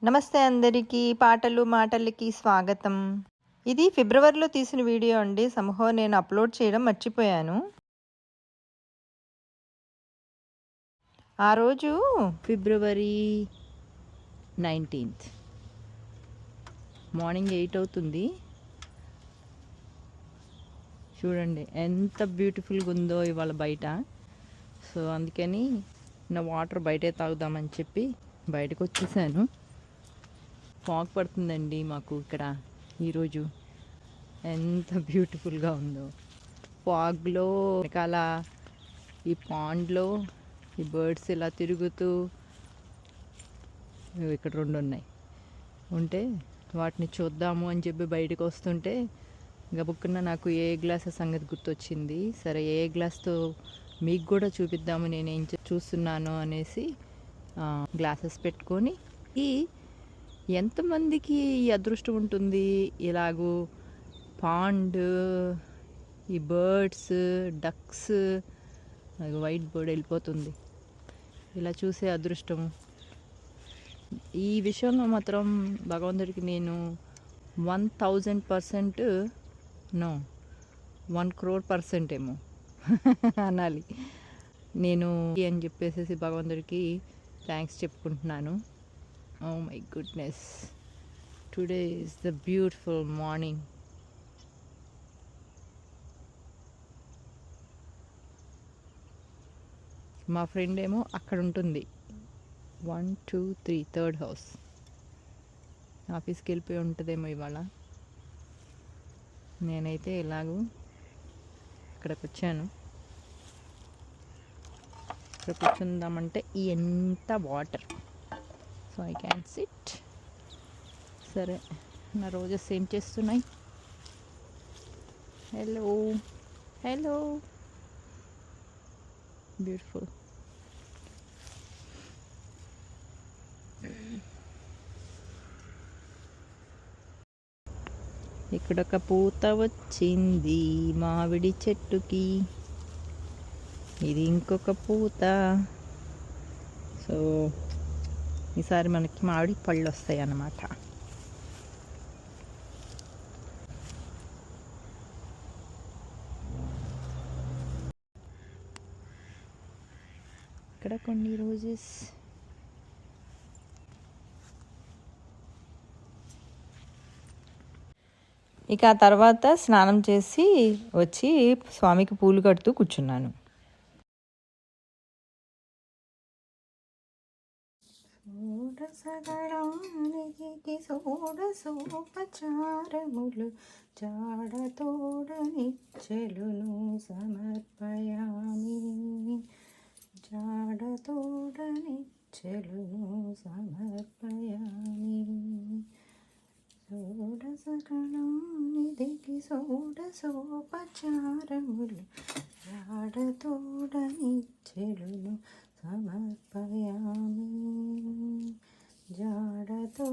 నమస్తే అందరికీ. పాటలు మాటలకి స్వాగతం. ఇది ఫిబ్రవరిలో తీసిన వీడియో అండి. నేను అప్లోడ్ చేయడం మర్చిపోయాను. ఆ రోజు ఫిబ్రవరి 19th మార్నింగ్ 8 అవుతుంది. చూడండి ఎంత బ్యూటిఫుల్గా ఉందో ఇవాళ బయట. సో అందుకని నా వాటర్ బయటే తాగుదామని చెప్పి బయటకు వచ్చేసాను. ఫాగ్ పడుతుందండి మాకు ఇక్కడ ఈరోజు. ఎంత బ్యూటిఫుల్గా ఉందో ఫాగ్లో. వెనకాల ఈ పాండ్లో ఈ బర్డ్స్ ఇలా తిరుగుతూ, ఇక్కడ 2 ఉన్నాయి ఉంటే వాటిని చూద్దాము అని చెప్పి బయటకు వస్తుంటే గబుక్కున్న నాకు ఏ గ్లాస్ సంగతి గుర్తొచ్చింది. సరే ఏ గ్లాస్తో మీకు కూడా చూపిద్దాము నేనేం చూస్తున్నాను అనేసి గ్లాసెస్ పెట్టుకొని. ఎంతమందికి ఈ అదృష్టం ఉంటుంది ఇలాగూ పాండ్, ఈ బర్డ్స్, డక్స్, వైట్ బర్డ్ వెళ్ళిపోతుంది, ఇలా చూసే అదృష్టం. ఈ విషయంలో మాత్రం భగవంతుడికి నేను 1000% నో 1 crore% ఏమో అనాలి నేను అని చెప్పేసి భగవంతుడికి థ్యాంక్స్ చెప్పుకుంటున్నాను. Oh my goodness, today is the beautiful morning. మా ఫ్రెండ్ ఏమో అక్కడ ఉంటుంది, 1 2 3 థర్డ్ హౌస్. ఆఫీస్కి వెళ్ళిపోయి ఉంటుందేమో ఇవాళ. నేనైతే ఇలాగూ ఇక్కడికి వచ్చాను. ఇక్కడ కూర్చుందామంటే ఎంత water, so I can SIT. సరే నా రోజెస్ ఏం చేస్తున్నాయి? Hello hello, beautiful. ఇక్కడొక పూత వచ్చింది మామిడి చెట్టుకి, ఇది ఇంకొక పూత. సో ఈసారి మనకి మామిడి పళ్ళు వస్తాయి అన్నమాట. ఇక్కడ కొన్ని రోజెస్. ఇక ఆ తర్వాత స్నానం చేసి వచ్చి స్వామికి పూలు కడుతూ కూర్చున్నాను. షోడశగణానికి షోడశోపచారములు జాడతోడనిచ్చెలును సమర్పయామి, జాడతోడనిచ్చెలును సమర్పయామి. షోడశగణానికి షోడశోపచారములు జాడతోడనిచ్చెలును సమర్పయామి, జాడతో.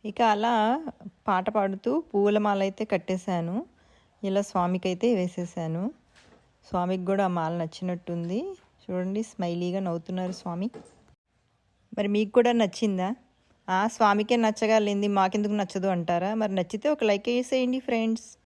ఇక అలా పాట పాడుతూ పూలమాల అయితే కట్టేశాను. ఇలా స్వామికి అయితే వేసేసాను. స్వామికి కూడా ఆ మాల నచ్చినట్టుంది. చూడండి స్మైలీగా నవ్వుతున్నారు స్వామి. మరి మీకు కూడా నచ్చిందా? స్వామికే నచ్చగలింది మాకెందుకు నచ్చదు అంటారా? మరి నచ్చితే ఒక లైక్ వేసేయండి ఫ్రెండ్స్.